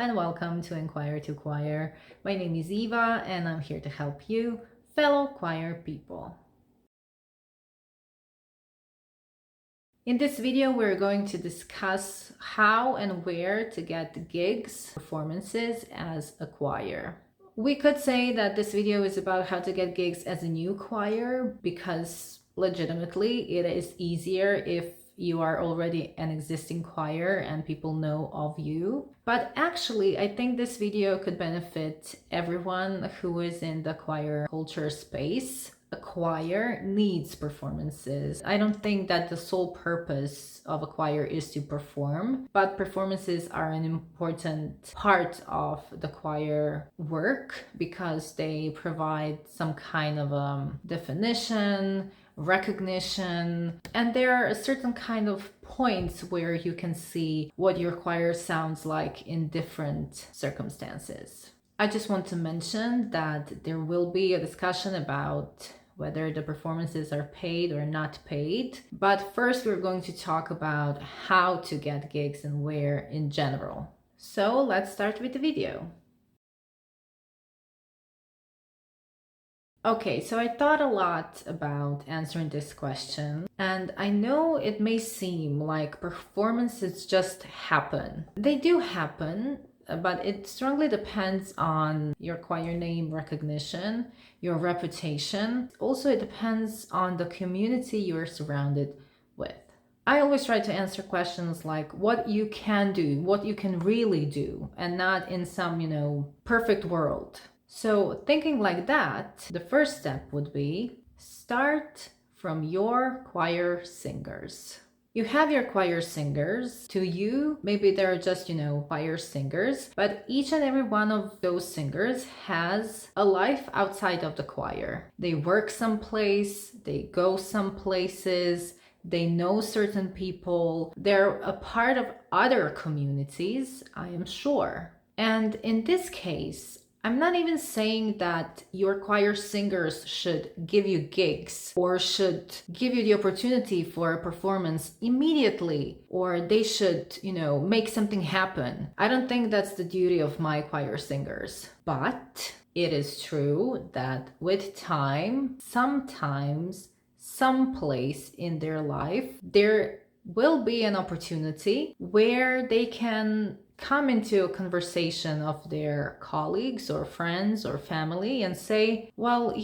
and welcome to Enquire to Choir. My name is Eva and I'm here to help you, fellow choir people. In this video, we're going to discuss how and where to get gigs, performances as a choir. We could say that this video is about how to get gigs as a new choir because legitimately it is easier if you are already an existing choir and people know of you. But actually, I think this video could benefit everyone who is in the choir culture space. A choir needs performances. I don't think that the sole purpose of a choir is to perform, but performances are an important part of the choir work because they provide some kind of definition, recognition, and there are a certain kind of points where you can see what your choir sounds like in different circumstances. I just want to mention that there will be a discussion about whether the performances are paid or not paid. But first, we're going to talk about how to get gigs and where in general. So let's start with the video. Okay, so I thought a lot about answering this question, and I know it may seem like performances just happen. They do happen, but it strongly depends on your choir name recognition, your reputation. Also, it depends on the community you're surrounded with. I always try to answer questions like what you can do, what you can really do, and not in some, perfect world. So thinking like that, the first step would be start from your choir singers. You have your choir singers. To you, maybe they're just, choir singers, but each and every one of those singers has a life outside of the choir. They work someplace, they go some places, they know certain people, they're a part of other communities, I am sure. And in this case, I'm not even saying that your choir singers should give you gigs or should give you the opportunity for a performance immediately, or they should, make something happen. I don't think that's the duty of my choir singers. But it is true that with time, sometimes, someplace in their life, there will be an opportunity where they can come into a conversation of their colleagues or friends or family and say, well,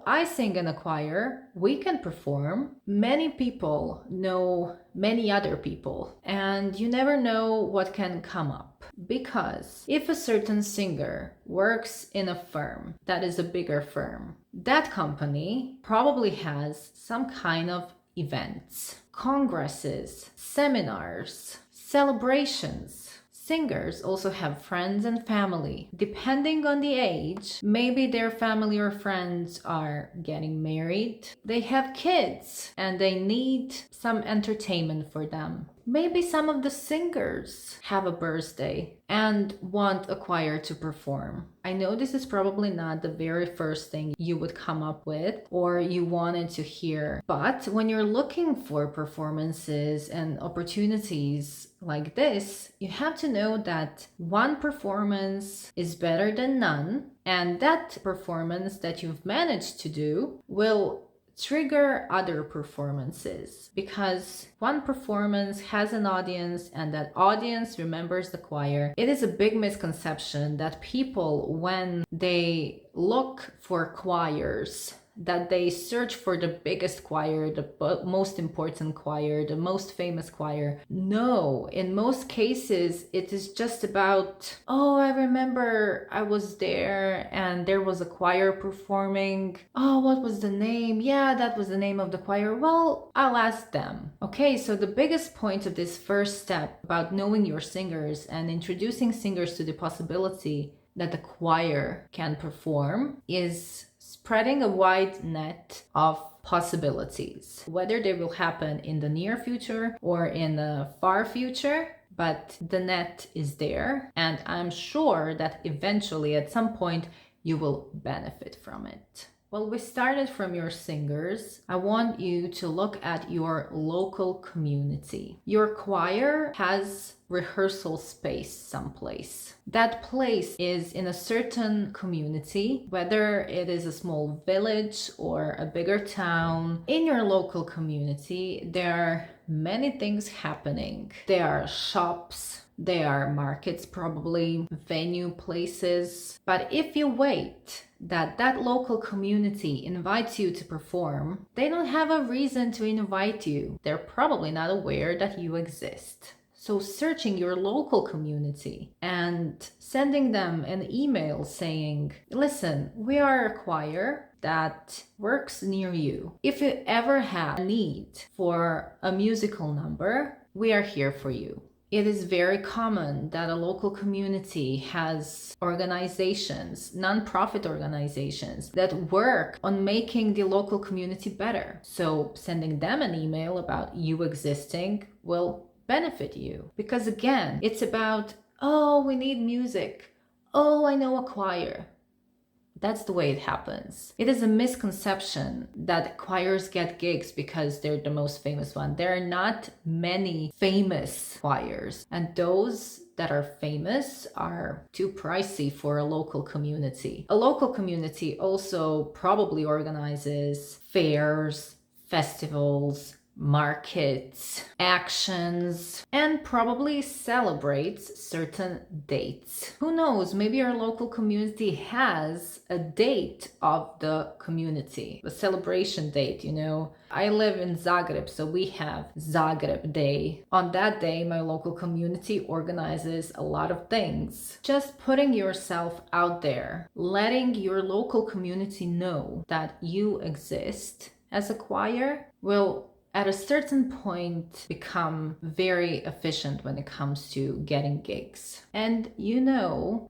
I sing in a choir, we can perform. Many people know many other people, and you never know what can come up. Because if a certain singer works in a firm that is a bigger firm, that company probably has some kind of events, congresses, seminars, celebrations. Singers also have friends and family. Depending on the age, maybe their family or friends are getting married, they have kids, and they need some entertainment for them. Maybe some of the singers have a birthday and want a choir to perform. I know this is probably not the very first thing you would come up with or you wanted to hear, but when you're looking for performances and opportunities like this, you have to know that one performance is better than none, and that performance that you've managed to do will trigger other performances, because one performance has an audience and that audience remembers the choir. It is a big misconception that people, when they look for choirs, that they search for the biggest choir, the most important choir, the most famous choir. No, in most cases, it is just about, oh, I remember I was there and there was a choir performing. Oh, what was the name? Yeah, that was the name of the choir. Well, I'll ask them. Okay, so the biggest point of this first step about knowing your singers and introducing singers to the possibility that the choir can perform is spreading a wide net of possibilities, whether they will happen in the near future or in the far future, but the net is there, and I'm sure that eventually at some point you will benefit from it. Well, we started from your singers. I want you to look at your local community. Your choir has rehearsal space someplace. That place is in a certain community, whether it is a small village or a bigger town. In your local community, there are many things happening. There are shops, there are markets, probably venue places. But if you wait that local community invites you to perform, they don't have a reason to invite you. They're probably not aware that you exist. So searching your local community and sending them an email saying, listen, we are a choir that works near you. If you ever have a need for a musical number, we are here for you. It is very common that a local community has organizations, nonprofit organizations that work on making the local community better. So sending them an email about you existing will benefit you. Because again, it's about, oh, we need music. Oh, I know a choir. That's the way it happens. It is a misconception that choirs get gigs because they're the most famous one. There are not many famous choirs, and those that are famous are too pricey for a local community. A local community also probably organizes fairs, festivals, markets, actions, and probably celebrates certain dates. Who knows, maybe our local community has a date of the community, a celebration date, I live in Zagreb, so we have Zagreb Day. On that day, my local community organizes a lot of things. Just putting yourself out there, letting your local community know that you exist as a choir will at a certain point become very efficient when it comes to getting gigs. And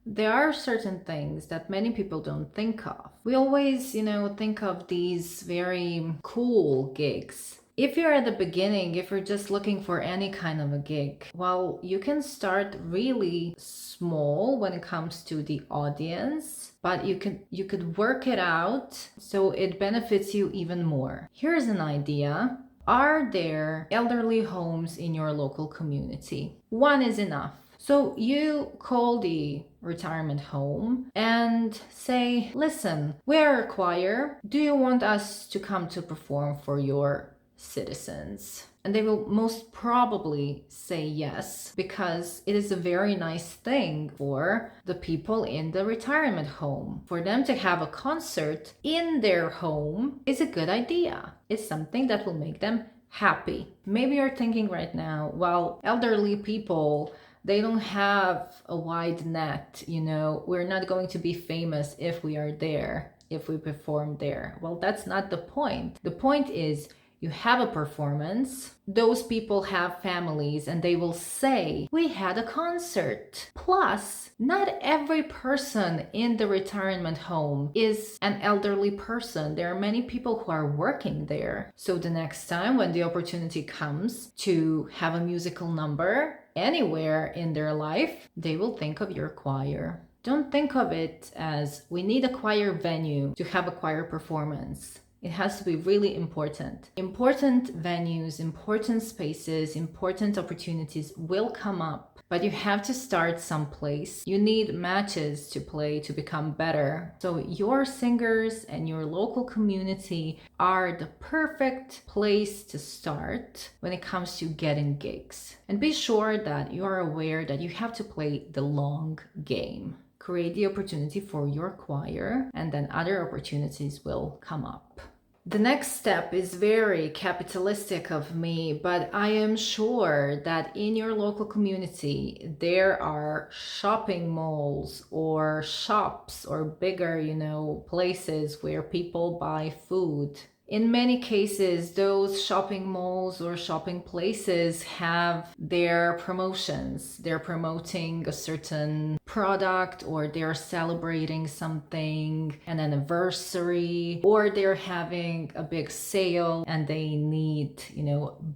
there are certain things that many people don't think of. We always, think of these very cool gigs. If you're at the beginning, if you're just looking for any kind of a gig, well, you can start really small when it comes to the audience, but you could work it out so it benefits you even more. Here's an idea. Are there elderly homes in your local community? One is enough. So you call the retirement home and say, listen, we're a choir. Do you want us to come to perform for your citizens? And they will most probably say yes, because it is a very nice thing for the people in the retirement home. For them to have a concert in their home is a good idea. It's something that will make them happy. Maybe you're thinking right now, well, elderly people, they don't have a wide net, we're not going to be famous if we are there, if we perform there. Well, that's not the point. The point is, you have a performance, those people have families, and they will say, we had a concert. Plus, not every person in the retirement home is an elderly person. There are many people who are working there. So the next time when the opportunity comes to have a musical number anywhere in their life, they will think of your choir. Don't think of it as we need a choir venue to have a choir performance. It has to be really important. Important venues, important spaces, important opportunities will come up, but you have to start someplace. You need matches to play to become better. So your singers and your local community are the perfect place to start when it comes to getting gigs. And be sure that you are aware that you have to play the long game. Create the opportunity for your choir, and then other opportunities will come up. The next step is very capitalistic of me, but I am sure that in your local community, there are shopping malls or shops or bigger, places where people buy food. In many cases, those shopping malls or shopping places have their promotions. They're promoting a certain product, or they're celebrating something, an anniversary, or they're having a big sale and they need,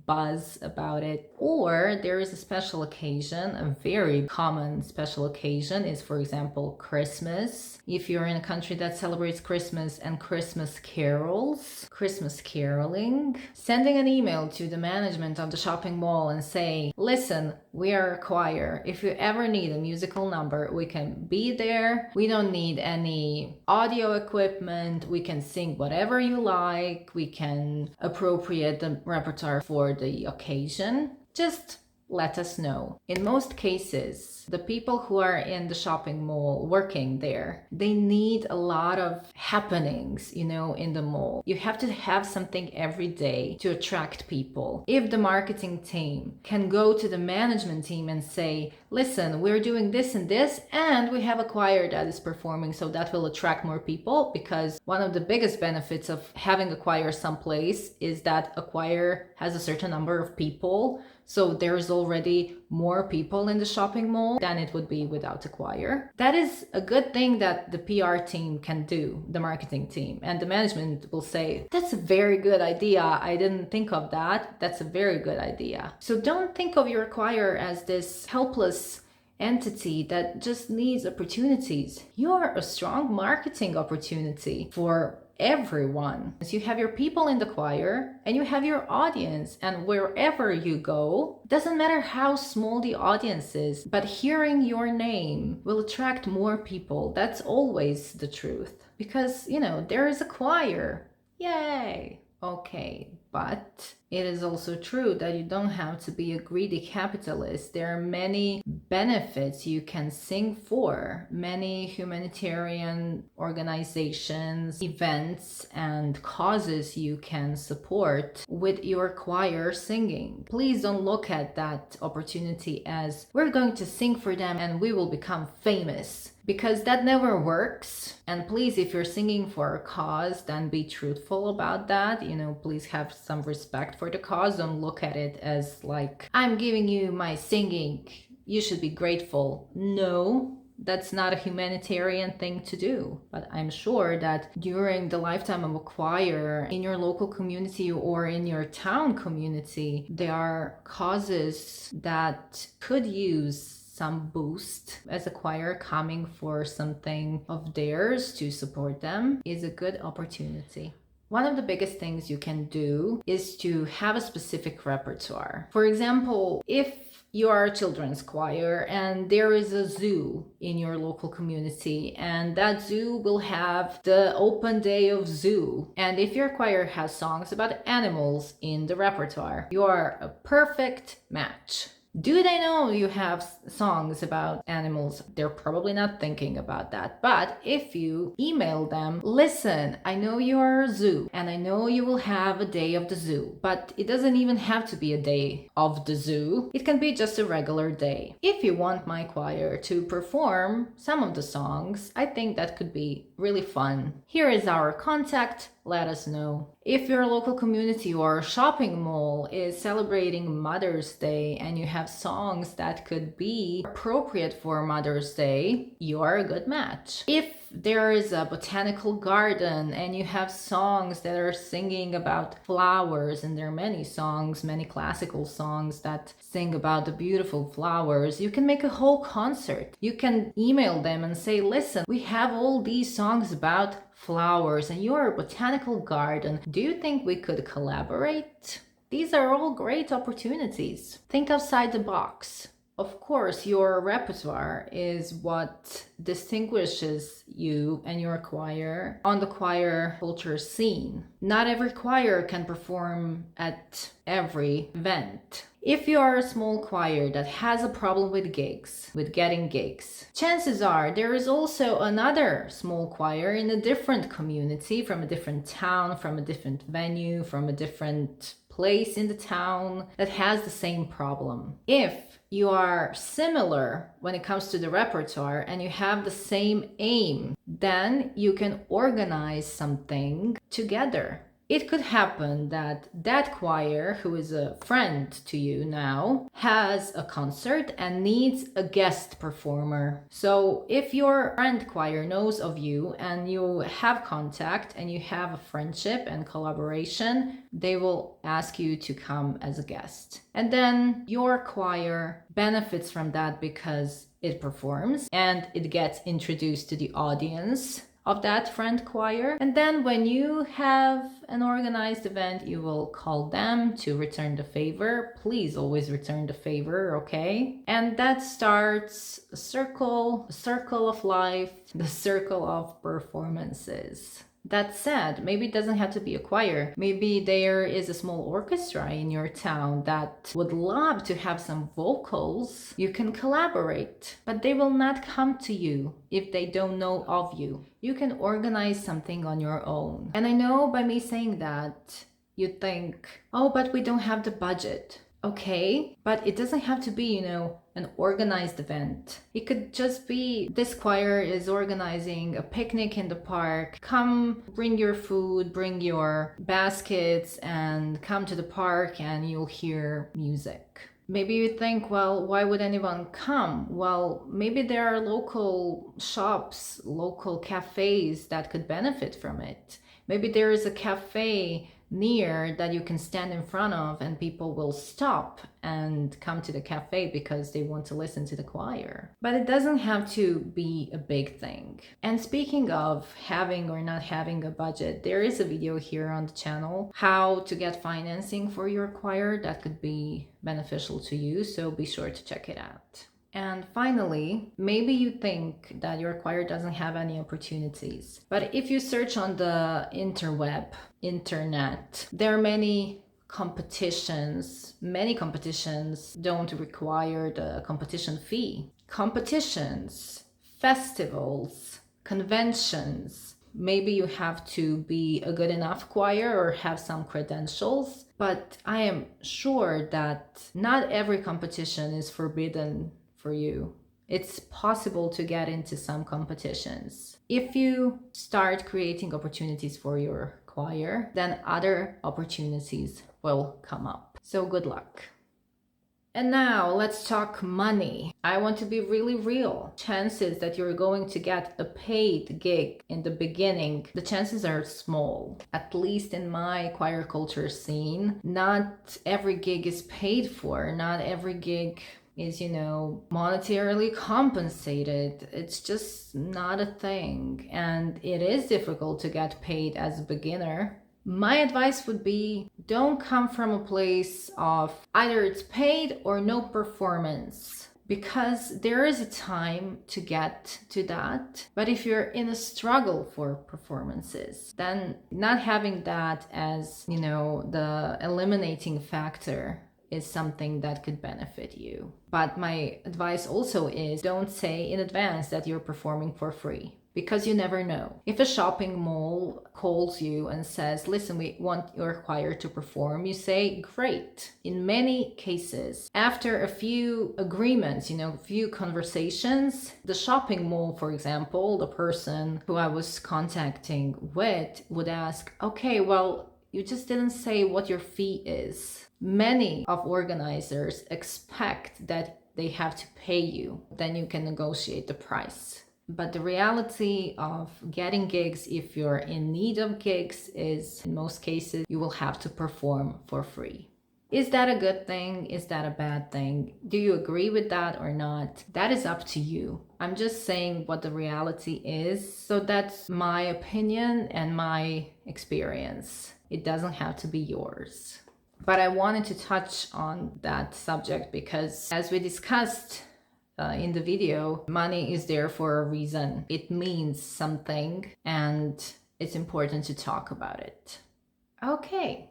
buzz about it. Or there is a special occasion. A very common special occasion is, for example, Christmas. If you're in a country that celebrates Christmas and Christmas carols, Christmas caroling, sending an email to the management of the shopping mall and say, listen, we are a choir. If you ever need a musical number, we can be there. We don't need any audio equipment. We can sing whatever you like. We can appropriate the repertoire for the occasion. Just let us know. In most cases, the people who are in the shopping mall working there, they need a lot of happenings, in the mall. You have to have something every day to attract people. If the marketing team can go to the management team and say, listen, we're doing this and this, and we have a choir that is performing, so that will attract more people, because one of the biggest benefits of having a choir someplace is that a choir has a certain number of people. So there's already more people in the shopping mall than it would be without a choir. That is a good thing that the PR team can do, the marketing team. And the management will say, that's a very good idea. I didn't think of that. That's a very good idea. So don't think of your choir as this helpless entity that just needs opportunities. You're a strong marketing opportunity for everyone. So you have your people in the choir and you have your audience, and wherever you go, doesn't matter how small the audience is, but hearing your name will attract more people. That's always the truth, because there is a choir. Yay! Okay, but it is also true that you don't have to be a greedy capitalist. There are many benefits you can sing for, many humanitarian organizations, events, and causes you can support with your choir singing. Please don't look at that opportunity as we're going to sing for them and we will become famous, because that never works. And please, if you're singing for a cause, then be truthful about that. Please have some respect for the cause. Don't look at it as like, I'm giving you my singing, you should be grateful. No, that's not a humanitarian thing to do. But I'm sure that during the lifetime of a choir in your local community or in your town community, there are causes that could use some boost. As a choir coming for something of theirs to support them is a good opportunity. One of the biggest things you can do is to have a specific repertoire. For example, if you are a children's choir and there is a zoo in your local community, and that zoo will have the open day of zoo, and if your choir has songs about animals in the repertoire, you are a perfect match. Do they know you have songs about animals? They're probably not thinking about that. But if you email them, listen, I know you're a zoo and I know you will have a day of the zoo, but it doesn't even have to be a day of the zoo. It can be just a regular day. If you want my choir to perform some of the songs, I think that could be really fun. Here is our contact. Let us know. If your local community or shopping mall is celebrating Mother's Day and you have songs that could be appropriate for Mother's Day, you are a good match. If there is a botanical garden and you have songs that are singing about flowers, and there are many songs, many classical songs that sing about the beautiful flowers, you can make a whole concert. You can email them and say, listen, we have all these songs about flowers and you're a botanical garden. Do you think we could collaborate? These are all great opportunities. Think outside the box. Of course, your repertoire is what distinguishes you and your choir on the choir culture scene. Not every choir can perform at every event. If you are a small choir that has a problem with gigs, with getting gigs, chances are there is also another small choir in a different community, from a different town, from a different venue, from a different place in the town that has the same problem. If you are similar when it comes to the repertoire and you have the same aim, then you can organize something together. It could happen that that choir, who is a friend to you now, has a concert and needs a guest performer. So if your friend choir knows of you and you have contact and you have a friendship and collaboration, they will ask you to come as a guest. And then your choir benefits from that because it performs and it gets introduced to the audience of that friend choir. And then when you have an organized event, you will call them to return the favor. Please always return the favor, okay? And that starts a circle of life, the circle of performances. That said, maybe it doesn't have to be a choir. Maybe there is a small orchestra in your town that would love to have some vocals. You can collaborate, but they will not come to you if they don't know of you. You can organize something on your own. And I know by me saying that, you think, oh, but we don't have the budget. Okay, but it doesn't have to be, an organized event. It could just be this choir is organizing a picnic in the park. Come, bring your food, bring your baskets, and come to the park and you'll hear music. Maybe you think, well, why would anyone come? Well, maybe there are local shops, local cafes that could benefit from it. Maybe there is a cafe near that you can stand in front of and people will stop and come to the cafe because they want to listen to the choir. But it doesn't have to be a big thing. And speaking of having or not having a budget, there is a video here on the channel how to get financing for your choir that could be beneficial to you, so be sure to check it out. And finally, maybe you think that your choir doesn't have any opportunities. But if you search on the internet, there are many competitions. Many competitions don't require the competition fee. Competitions, festivals, conventions. Maybe you have to be a good enough choir or have some credentials. But I am sure that not every competition is forbidden for you. It's possible to get into some competitions. If you start creating opportunities for your choir, then other opportunities will come up. So good luck. And now let's talk money. I want to be really real. Chances that you're going to get a paid gig in the beginning, the chances are small. At least in my choir culture scene, not every gig is paid for. Not every gig is, monetarily compensated. It's just not a thing. And it is difficult to get paid as a beginner. My advice would be, don't come from a place of either it's paid or no performance, because there is a time to get to that. But if you're in a struggle for performances, then not having that as, the eliminating factor is something that could benefit you. But my advice also is, don't say in advance that you're performing for free, because you never know. If a shopping mall calls you and says, listen, we want your choir to perform, you say, great. In many cases, after a few agreements, a few conversations, the shopping mall, for example, the person who I was contacting with would ask, okay, well, you just didn't say what your fee is. Many of organizers expect that they have to pay you, then you can negotiate the price. But the reality of getting gigs, if you're in need of gigs, is in most cases you will have to perform for free. Is that a good thing? Is that a bad thing? Do you agree with that or not? That is up to you. I'm just saying what the reality is. So that's my opinion and my experience. It doesn't have to be yours. But I wanted to touch on that subject because, as we discussed in the video, money is there for a reason. It means something and it's important to talk about it. Okay,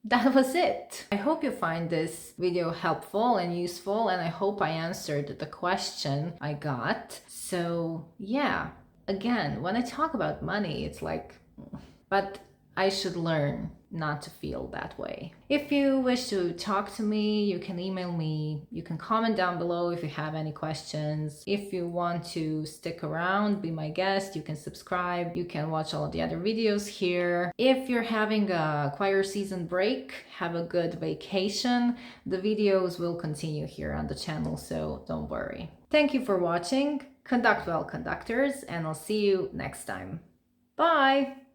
that was it. I hope you find this video helpful and useful, and I hope I answered the question I got. So yeah, again, when I talk about money, it's like, but I should learn. not to feel that way. If you wish to talk to me, you can email me, you can comment down below if you have any questions. If you want to stick around, be my guest, you can subscribe, you can watch all of the other videos here. If you're having a choir season break, have a good vacation. The videos will continue here on the channel, so don't worry. Thank you for watching. Conduct well, conductors, and I'll see you next time. Bye!